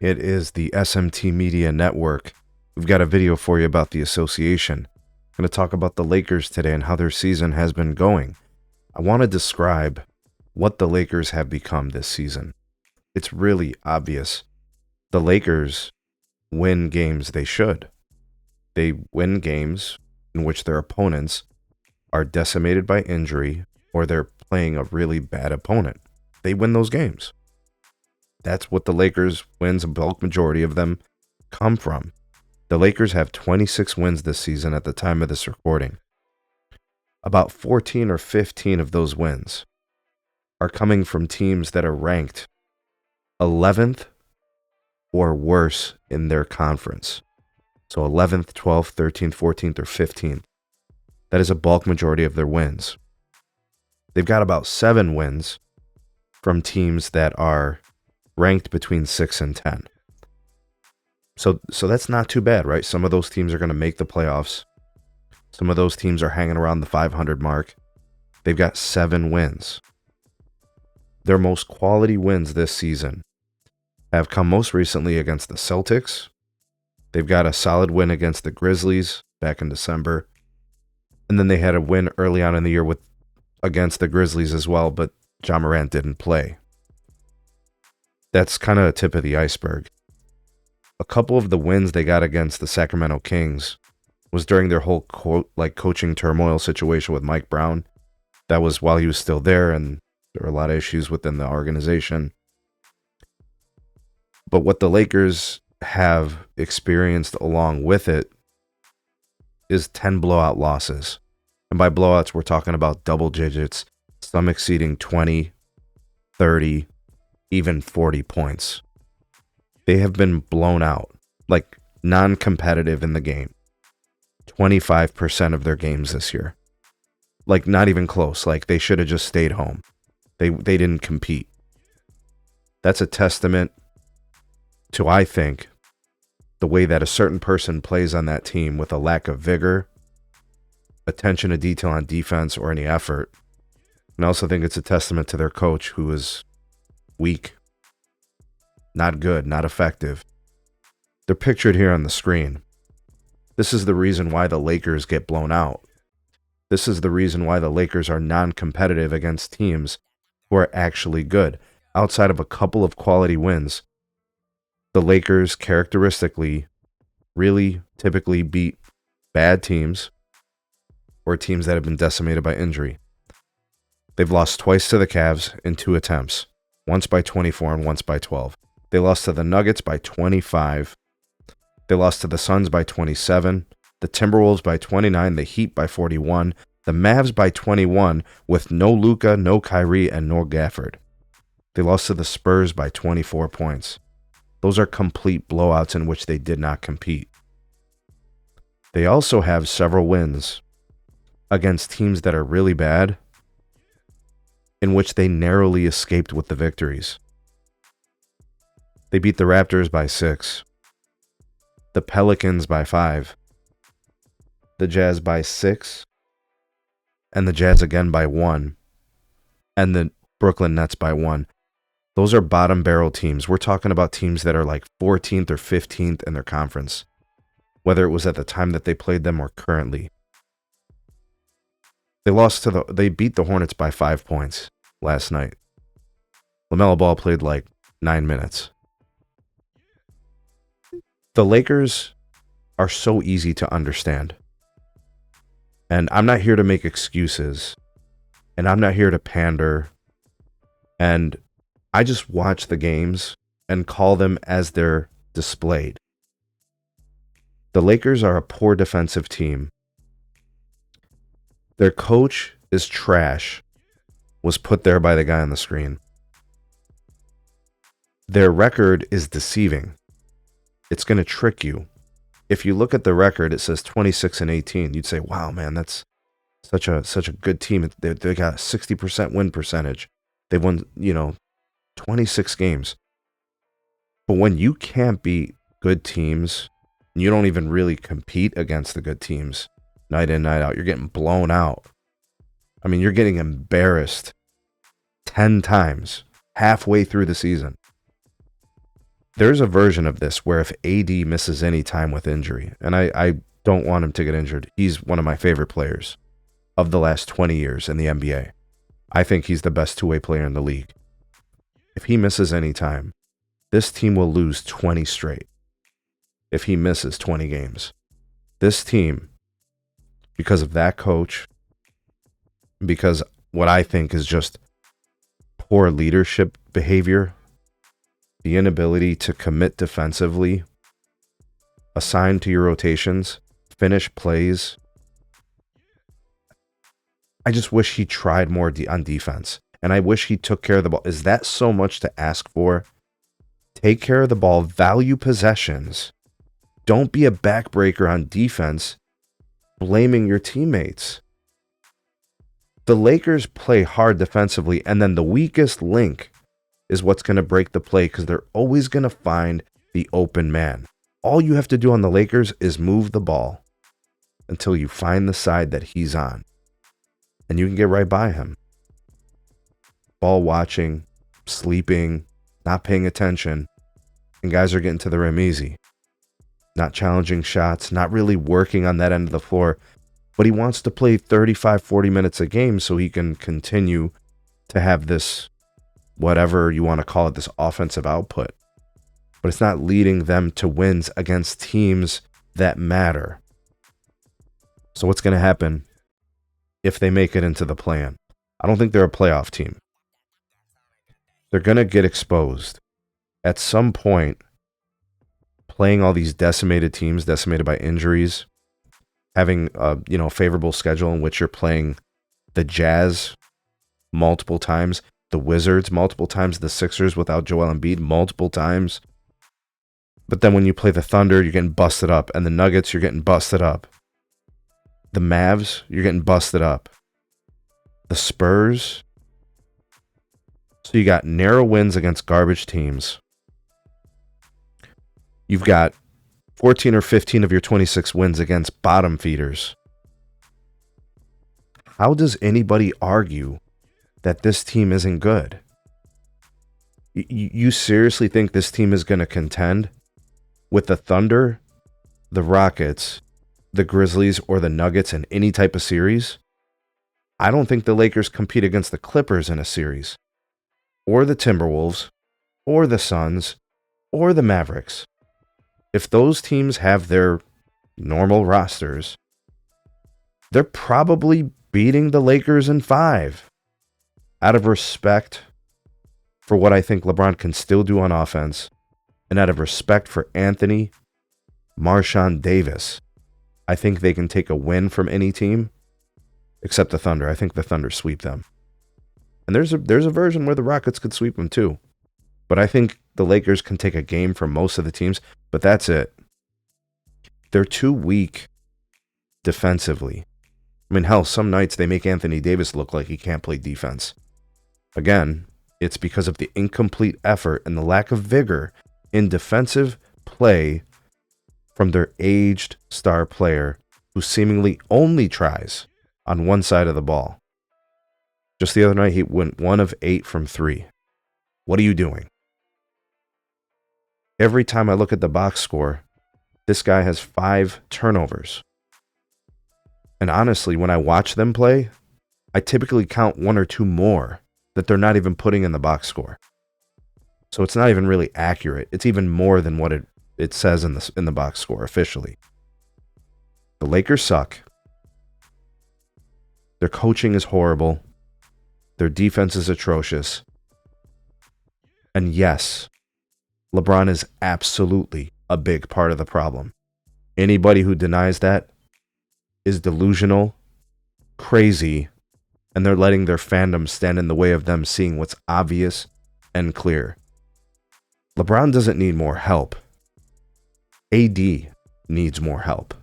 It is the SMT Media Network. We've got a video for you about the association. I'm going to talk about the Lakers today and how their season has been going. I want to describe what the Lakers have become this season. It's really obvious. The Lakers win games they should. They win games in which their opponents are decimated by injury or they're playing a really bad opponent. They win those games. That's what the Lakers wins, a bulk majority of them come from. The Lakers have 26 wins this season at the time of this recording. About 14 or 15 of those wins are coming from teams that are ranked 11th or worse in their conference. So 11th, 12th, 13th, 14th, or 15th. That is a bulk majority of their wins. They've got about 7 wins from teams that are ranked between 6 and 10. So that's not too bad, right? Some of those teams are going to make the playoffs. Some of those teams are hanging around the 500 mark. They've got 7 wins. Their most quality wins this season have come most recently against the Celtics. They've got a solid win against the Grizzlies back in December. And then they had a win early on in the year against the Grizzlies as well, but Ja Morant didn't play. That's kind of a tip of the iceberg. A couple of the wins they got against the Sacramento Kings was during their whole coaching turmoil situation with Mike Brown. That was while he was still there, and there were a lot of issues within the organization. But what the Lakers have experienced along with it is 10 blowout losses. And by blowouts, we're talking about double digits, some exceeding 20, 30, even 40 points. They have been blown out, like non-competitive in the game. 25% of their games this year. Like not even close. Like they should have just stayed home. They didn't compete. That's a testament to, I think, the way that a certain person plays on that team with a lack of vigor, attention to detail on defense, or any effort. And I also think it's a testament to their coach, who is weak, not good, not effective. They're pictured here on the screen. This is the reason why the Lakers get blown out. This is the reason why the Lakers are non-competitive against teams who are actually good. Outside of a couple of quality wins, the Lakers characteristically really typically beat bad teams or teams that have been decimated by injury. They've lost twice to the Cavs in 2 attempts, once by 24 and once by 12. They lost to the Nuggets by 25. They lost to the Suns by 27, the Timberwolves by 29, the Heat by 41, the Mavs by 21 with no Luka, no Kyrie, and no Gafford. They lost to the Spurs by 24 points. Those are complete blowouts in which they did not compete. They also have several wins against teams that are really bad, in which they narrowly escaped with the victories. They beat the Raptors by 6, the Pelicans by 5, the Jazz by 6, and the Jazz again by 1, and the Brooklyn Nets by 1. Those are bottom barrel teams. We're talking about teams that are like 14th or 15th in their conference, whether it was at the time that they played them or currently. They beat the Hornets by 5 points last night. LaMelo Ball played like 9 minutes. The Lakers are so easy to understand. And I'm not here to make excuses. And I'm not here to pander. And I just watch the games and call them as they're displayed. The Lakers are a poor defensive team. Their coach is trash, was put there by the guy on the screen. Their record is deceiving. It's going to trick you. If you look at the record, it says 26 and 18. You'd say, wow, man, that's such a good team. They got a 60% win percentage. They've won, 26 games. But when you can't beat good teams, and you don't even really compete against the good teams night in, night out, you're getting blown out. I mean, you're getting embarrassed 10 times halfway through the season. there's a version of this where if AD misses any time with injury, and I don't want him to get injured. He's one of my favorite players of the last 20 years in the NBA. I think he's the best two-way player in the league. If he misses any time, this team will lose 20 straight if he misses 20 games. This team, because of that coach, because what I think is just poor leadership behavior, the inability to commit defensively, assign to your rotations, finish plays. I just wish he tried more on defense. And I wish he took care of the ball. Is that so much to ask for? Take care of the ball, value possessions. Don't be a backbreaker on defense, blaming your teammates. The Lakers play hard defensively, and then the weakest link is what's going to break the play because they're always going to find the open man. All you have to do on the Lakers is move the ball until you find the side that he's on, and you can get right by him. Ball watching, sleeping, not paying attention, and guys are getting to the rim easy. Not challenging shots, not really working on that end of the floor, but he wants to play 35, 40 minutes a game so he can continue to have this, whatever you want to call it, this offensive output. But it's not leading them to wins against teams that matter. So what's going to happen if they make it into the play-in? I don't think they're a playoff team. They're going to get exposed. At some point, playing all these decimated teams, decimated by injuries, having a favorable schedule in which you're playing the Jazz multiple times, the Wizards multiple times, the Sixers without Joel Embiid multiple times. But then when you play the Thunder, you're getting busted up. And the Nuggets, you're getting busted up. The Mavs, you're getting busted up. The Spurs. So you got narrow wins against garbage teams. You've got 14 or 15 of your 26 wins against bottom feeders. How does anybody argue that this team isn't good? You seriously think this team is going to contend with the Thunder, the Rockets, the Grizzlies, or the Nuggets in any type of series? I don't think the Lakers compete against the Clippers in a series, or the Timberwolves, or the Suns, or the Mavericks. If those teams have their normal rosters, they're probably beating the Lakers in 5. Out of respect for what I think LeBron can still do on offense, and out of respect for Anthony, Marshawn Davis, I think they can take a win from any team, except the Thunder. I think the Thunder sweep them. And there's a version where the Rockets could sweep them too. But I think the Lakers can take a game from most of the teams, but that's it. They're too weak defensively. I mean, hell, some nights they make Anthony Davis look like he can't play defense. Again, it's because of the incomplete effort and the lack of vigor in defensive play from their aged star player who seemingly only tries on one side of the ball. Just the other night, he went 1 of 8 from 3. What are you doing? Every time I look at the box score, this guy has 5 turnovers. And honestly, when I watch them play, I typically count 1 or 2 more that they're not even putting in the box score. So it's not even really accurate. It's even more than what it says in the box score officially. The Lakers suck. Their coaching is horrible. Their defense is atrocious. And yes, LeBron is absolutely a big part of the problem. Anybody who denies that is delusional, crazy, and they're letting their fandom stand in the way of them seeing what's obvious and clear. LeBron doesn't need more help. AD needs more help.